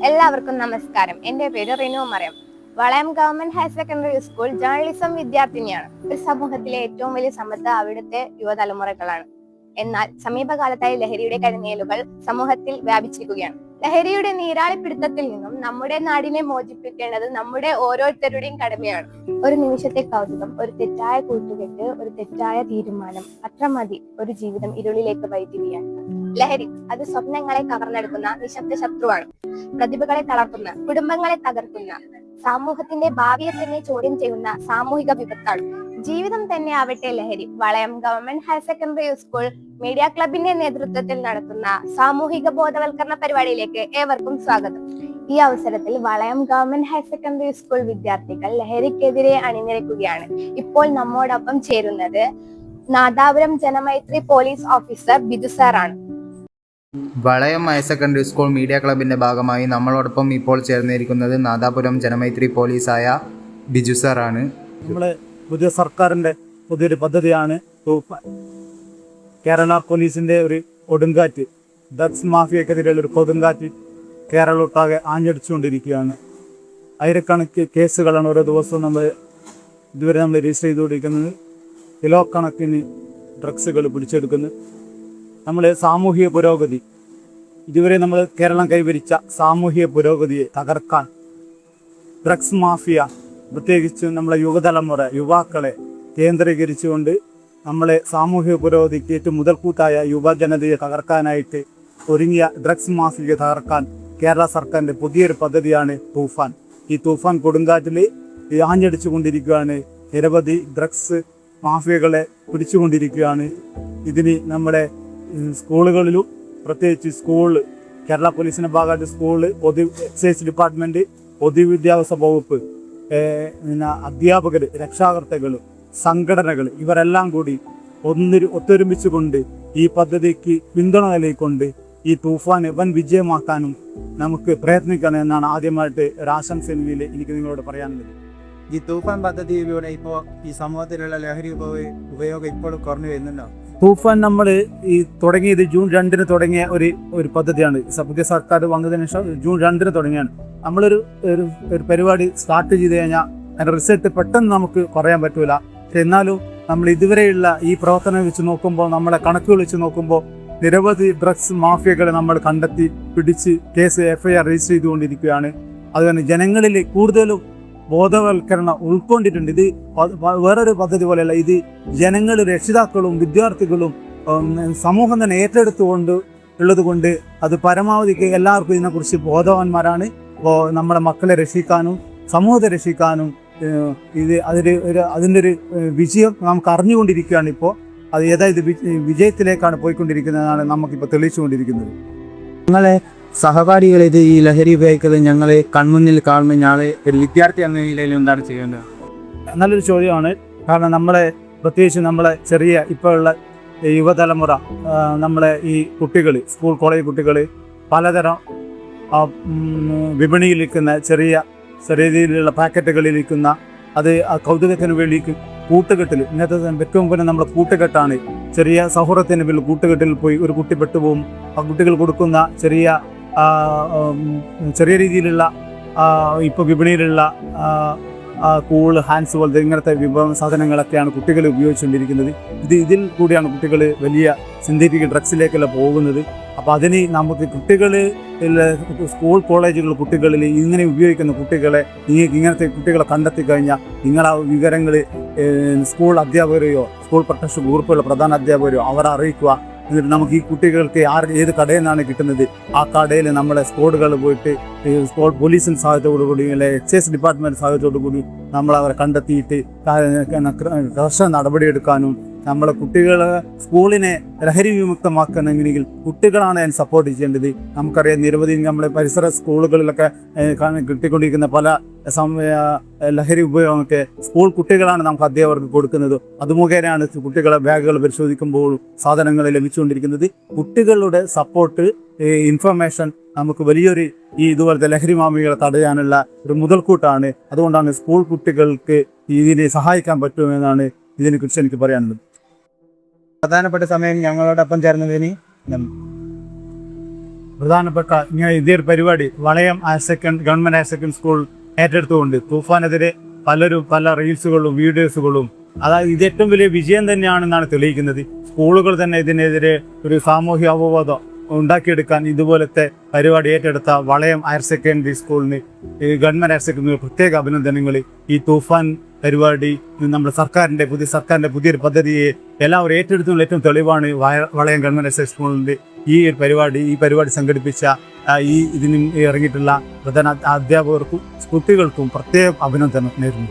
എല്ലാവർക്കും നമസ്കാരം. എൻ്റെ പേര് റിനു മറിയം. വളയം government higher secondary school journalism വിദ്യാർത്ഥിനിയാണ്. ഒരു സമൂഹത്തിലെ ഏറ്റവും വലിയ സമ്പത്ത് അവിടുത്തെ യുവതലമുറകളാണ്. എന്നാൽ സമീപകാലത്തായി ലഹരിയുടെ കരിനിഴലുകൾ സമൂഹത്തിൽ വ്യാപിച്ചിരിക്കുകയാണ്. ലഹരിയുടെ നീരാളിപ്പിടുത്തത്തിൽ നിന്നും നമ്മുടെ നാടിനെ മോചിപ്പിക്കേണ്ടത് നമ്മുടെ ഓരോരുത്തരുടെയും കടമയാണ്. ഒരു നിമിഷത്തെ കൗതുകം, ഒരു തെറ്റായ കൂട്ടുകെട്ട്, ഒരു തെറ്റായ തീരുമാനം, അത്ര മതി ഒരു ജീവിതം ഇരുളിലേക്ക് വഴിതിരിയാൻ. ലഹരി അത് സ്വപ്നങ്ങളെ കവർന്നെടുക്കുന്ന നിശബ്ദ ശത്രുവാണ്. പ്രതിഭകളെ തളർത്തുന്ന, കുടുംബങ്ങളെ തകർക്കുന്ന, സമൂഹത്തിന്റെ ഭാവിയെ തന്നെ ചോദ്യം ചെയ്യുന്ന സാമൂഹിക വിപത്താണ്. ജീവിതം തന്നെ ആവട്ടെ ലഹരി. വളയം government higher secondary school media ക്ലബിന്റെ നേതൃത്വത്തിൽ നടത്തുന്ന സാമൂഹിക ബോധവൽക്കരണ പരിപാടിയിലേക്ക് ഏവർക്കും സ്വാഗതം. ഈ അവസരത്തിൽ വളയം ഗവൺമെന്റ് ഹയർ സെക്കൻഡറി സ്കൂൾ വിദ്യാർത്ഥികൾ ലഹരിക്കെതിരെ അണിനിരക്കുകയാണ്. ഇപ്പോൾ നമ്മോടൊപ്പം ചേരുന്നത് നാദാപുരം ജനമൈത്രി പോലീസ് ഓഫീസർ ബിജു സാറാണ്. വളയം ഹയർ സെക്കൻഡറി സ്കൂൾ മീഡിയ ക്ലബിൻ്റെ ഭാഗമായി നമ്മളോടൊപ്പം ഇപ്പോൾ ചേർന്നിരിക്കുന്നത് നാദാപുരം ജനമൈത്രി പോലീസായ ബിജു സാറാണ്. നമ്മളെ പുതിയ സർക്കാരിൻ്റെ പുതിയൊരു പദ്ധതിയാണ് കേരള പോലീസിൻ്റെ ഒരു കൊടുങ്കാറ്റ്. ഡ്രഗ്സ് മാഫിയക്കെതിരെയുള്ള ഒരു കൊടുങ്കാറ്റ് കേരളം ഒട്ടാകെ ആഞ്ഞടിച്ചുകൊണ്ടിരിക്കുകയാണ്. ആയിരക്കണക്കിന് കേസുകളാണ് ഓരോ ദിവസവും ഇതുവരെ നമ്മൾ രജിസ്റ്റർ ചെയ്തുകൊണ്ടിരിക്കുന്നത്. കിലോ കണക്കിന് ഡ്രഗ്സുകൾ പിടിച്ചെടുക്കുന്നു. നമ്മളെ സാമൂഹിക പുരോഗതി, ഇതുവരെ നമ്മൾ കേരളം കൈവരിച്ച സാമൂഹിക പുരോഗതിയെ തകർക്കാൻ ഡ്രഗ്സ് മാഫിയ, പ്രത്യേകിച്ച് നമ്മളെ യുവതലമുറ, യുവാക്കളെ കേന്ദ്രീകരിച്ചുകൊണ്ട് നമ്മളെ സാമൂഹിക പുരോഗതിക്ക് ഏറ്റവും മുതൽക്കൂട്ടായ യുവജനതയെ തകർക്കാനായിട്ട് ഒരുങ്ങിയ ഡ്രഗ്സ് മാഫിയയെ തകർക്കാൻ കേരള സർക്കാരിൻ്റെ പുതിയൊരു പദ്ധതിയാണ് തൂഫാൻ. ഈ തൂഫാൻ കൊടുങ്കാറ്റിൽ ആഞ്ഞടിച്ചു കൊണ്ടിരിക്കുകയാണ്. നിരവധി ഡ്രഗ്സ് മാഫിയകളെ പിടിച്ചുകൊണ്ടിരിക്കുകയാണ്. ഇതിന് നമ്മുടെ സ്കൂളുകളിലും, പ്രത്യേകിച്ച് കേരള പോലീസിൻ്റെ ഭാഗമായിട്ട് സ്കൂള്, എക്സൈസ് ഡിപ്പാർട്ട്മെൻറ്റ്, പൊതുവിദ്യാഭ്യാസ വകുപ്പ്, പിന്നെ അധ്യാപകർ, രക്ഷാകർത്താക്കൾ, സംഘടനകൾ, ഇവരെല്ലാം കൂടി ഒത്തൊരുമിച്ച് കൊണ്ട് ഈ പദ്ധതിക്ക് പിന്തുണ നൽകിക്കൊണ്ട് ഈ തൂഫാന് വൻ വിജയമാക്കാനും നമുക്ക് പ്രയത്നിക്കണം എന്നാണ് ആദ്യമായിട്ട് ഒരു ആശംസ എനിക്ക് നിങ്ങളോട് പറയാനുള്ളത്. ഈ തൂഫാൻ പദ്ധതിയിലൂടെ ഇപ്പോൾ ഈ സമൂഹത്തിലുള്ള ലഹരി ഉപയോഗം ഇപ്പോഴും കുറഞ്ഞു വരുന്നുണ്ടോ? തൂഫാൻ നമ്മൾ തുടങ്ങിയത് ജൂൺ 2 തുടങ്ങിയ ഒരു പദ്ധതിയാണ്. പുതിയ സർക്കാർ വന്നതിന് ശേഷം ജൂൺ 2 തുടങ്ങിയാണ്. നമ്മളൊരു പരിപാടി സ്റ്റാർട്ട് ചെയ്ത് കഴിഞ്ഞാൽ അതിൻ്റെ റിസൾട്ട് പെട്ടെന്ന് നമുക്ക് പറയാൻ പറ്റൂല. പക്ഷെ എന്നാലും നമ്മൾ ഇതുവരെയുള്ള ഈ പ്രവർത്തനം വെച്ച് നോക്കുമ്പോൾ, നമ്മളെ കണക്കുകൾ വെച്ച് നോക്കുമ്പോൾ നിരവധി ഡ്രഗ്സ് മാഫിയകളെ നമ്മൾ കണ്ടെത്തി പിടിച്ച് കേസ് FIR രജിസ്റ്റർ ചെയ്തുകൊണ്ടിരിക്കുകയാണ്. അതുപോലെ ജനങ്ങളിൽ കൂടുതലും ബോധവൽക്കരണം ഉൾക്കൊണ്ടിട്ടുണ്ട്. ഇത് വേറൊരു പദ്ധതി പോലെയല്ല. ഇത് ജനങ്ങൾ, രക്ഷിതാക്കളും വിദ്യാർത്ഥികളും സമൂഹം തന്നെ ഏറ്റെടുത്തുകൊണ്ട് ഉള്ളത് കൊണ്ട് അത് പരമാവധി എല്ലാവർക്കും ഇതിനെക്കുറിച്ച് ബോധവാന്മാരാണ്. അപ്പോൾ നമ്മുടെ മക്കളെ രക്ഷിക്കാനും സമൂഹത്തെ രക്ഷിക്കാനും അതിൻ്റെ ഒരു വിജയം നമുക്ക് അറിഞ്ഞുകൊണ്ടിരിക്കുകയാണ്. ഇപ്പോൾ അത് ഏതായത് വിജയത്തിലേക്കാണ് പോയിക്കൊണ്ടിരിക്കുന്നതാണ് നമുക്കിപ്പോൾ തെളിയിച്ചുകൊണ്ടിരിക്കുന്നത്. നിങ്ങളെ സഹപാഠികൾ ഈ ലഹരി ഉപയോഗിക്കുന്നത് ഞങ്ങളെ കൺമുന്നിൽ കാണുമ്പോൾ ഞാളെ ഒരു വിദ്യാർത്ഥി എന്ന നിലയിൽ എന്താണ് ചെയ്യേണ്ടത്? നല്ലൊരു ചോദ്യമാണ്. കാരണം പ്രത്യേകിച്ച് നമ്മളെ ചെറിയ ഇപ്പോഴുള്ള യുവതലമുറ, നമ്മളെ ഈ കുട്ടികൾ, സ്കൂൾ കോളേജ് കുട്ടികൾ പലതരം വിപണിയിലിരിക്കുന്ന ചെറിയ രീതിയിലുള്ള പാക്കറ്റുകളിലിരിക്കുന്ന അത് കൗതുകത്തിന് വേണ്ടി കൂട്ടുകെട്ടിൽ, ഇന്നത്തെ ഏറ്റവും മുമ്പ് നമ്മുടെ കൂട്ടുകെട്ടാണ്. ചെറിയ സൗഹൃദത്തിന് പേരിൽ കൂട്ടുകെട്ടിൽ പോയി ഒരു കുട്ടി പെട്ടുപോകും. ആ കുട്ടികൾ കൊടുക്കുന്ന ചെറിയ രീതിയിലുള്ള ഇപ്പോൾ വിപണിയിലുള്ള കൂള്, ഹാൻഡ്സ് പോലത്തെ ഇങ്ങനത്തെ വിഭവ സാധനങ്ങളൊക്കെയാണ് കുട്ടികൾ ഉപയോഗിച്ചുകൊണ്ടിരിക്കുന്നത്. ഇതിൽ കൂടിയാണ് കുട്ടികൾ വലിയ സിന്തറ്റിക് ഡ്രഗ്സിലേക്കെല്ലാം പോകുന്നത്. അപ്പോൾ അതിന് നമുക്ക് സ്കൂൾ കോളേജുകൾ കുട്ടികളിൽ ഇങ്ങനെ ഉപയോഗിക്കുന്ന കുട്ടികളെ, ഇങ്ങനത്തെ കുട്ടികളെ കണ്ടെത്തി കഴിഞ്ഞാൽ നിങ്ങൾ ആ വിവരങ്ങൾ സ്കൂൾ അധ്യാപകരെയോ സ്കൂൾ പ്രൊട്ടക്ഷൻ ഗ്രൂപ്പുള്ള പ്രധാന അധ്യാപകരെയോ അവരെ അറിയിക്കുക. എന്നിട്ട് നമുക്ക് ഈ കുട്ടികൾക്ക് ഏത് കടയിൽ നിന്നാണ് കിട്ടുന്നത്, ആ കടയിൽ നമ്മളെ സ്ക്വാഡുകൾ പോയിട്ട് സ്കൂൾ പോലീസിൻ്റെ സഹായത്തോടുകൂടി അല്ലെങ്കിൽ എക്സൈസ് ഡിപ്പാർട്ട്മെൻറ്റ് സഹായത്തോടു കൂടി നമ്മൾ അവരെ കണ്ടെത്തിയിട്ട് കർശന നടപടിയെടുക്കാനും നമ്മളെ കുട്ടികളെ സ്കൂളിനെ ലഹരി വിമുക്തമാക്കണമെങ്കിൽ കുട്ടികളാണ് അതിന് സപ്പോർട്ട് ചെയ്യേണ്ടത്. നമുക്കറിയാം നിരവധി നമ്മളെ പരിസര സ്കൂളുകളിലൊക്കെ കിട്ടിക്കൊണ്ടിരിക്കുന്ന പല ലഹരി ഉപയോഗമൊക്കെ സ്കൂൾ കുട്ടികളാണ് നമുക്ക് അധ്യാപകർക്ക് കൊടുക്കുന്നത്. അത് മുഖേനയാണ് കുട്ടികളെ ബാഗുകൾ പരിശോധിക്കുമ്പോൾ സാധനങ്ങൾ ലഭിച്ചുകൊണ്ടിരിക്കുന്നത്. കുട്ടികളുടെ സപ്പോർട്ട്, ഇൻഫർമേഷൻ നമുക്ക് വലിയൊരു ഇതുപോലത്തെ ലഹരി മാഫിയകളെ തടയാനുള്ള ഒരു മുതൽക്കൂട്ടാണ്. അതുകൊണ്ടാണ് സ്കൂൾ കുട്ടികൾക്ക് ഇതിനെ സഹായിക്കാൻ പറ്റുമെന്നാണ് ഇതിനെക്കുറിച്ച് എനിക്ക് പറയാനുള്ളത്. പ്രധാനപ്പെട്ട സമയം ഞങ്ങളോടൊപ്പം ചേർന്നതിന് പ്രധാനപ്പെട്ട ഇതേ പരിപാടി വളയം ഗവൺമെന്റ് ഹയർ സെക്കൻഡറി സ്കൂൾ ഏറ്റെടുത്തുകൊണ്ട് തൂഫാനെതിരെ പലരും പല റീൽസുകളും വീഡിയോസുകളും, അതായത് ഇത് ഏറ്റവും വലിയ വിജയം തന്നെയാണെന്നാണ് തെളിയിക്കുന്നത്. സ്കൂളുകൾ തന്നെ ഇതിനെതിരെ ഒരു സാമൂഹ്യ അവബോധം ഉണ്ടാക്കിയെടുക്കാൻ ഇതുപോലത്തെ പരിപാടി ഏറ്റെടുത്ത വളയം ഹയർ സെക്കൻഡറി സ്കൂളിന്, ഗവൺമെന്റ് ഹയർ സെക്കൻഡറി പ്രത്യേക അഭിനന്ദനങ്ങൾ. ഈ തൂഫാൻ പരിപാടി നമ്മുടെ പുതിയ സർക്കാരിന്റെ പുതിയൊരു പദ്ധതിയെ എല്ലാവരും ഏറ്റെടുത്തുള്ള ഏറ്റവും തെളിവാണ് വളയം ഗവൺമെന്റ് ഹയർ സെക്കൻഡറി സ്കൂളിന്റെ ഈ പരിപാടി സംഘടിപ്പിച്ച ഇതിന് ഇറങ്ങിയിട്ടുള്ള പ്രധാന അധ്യാപകർക്കും കുട്ടികൾക്കും പ്രത്യേക അഭിനന്ദനം നേരുന്നു.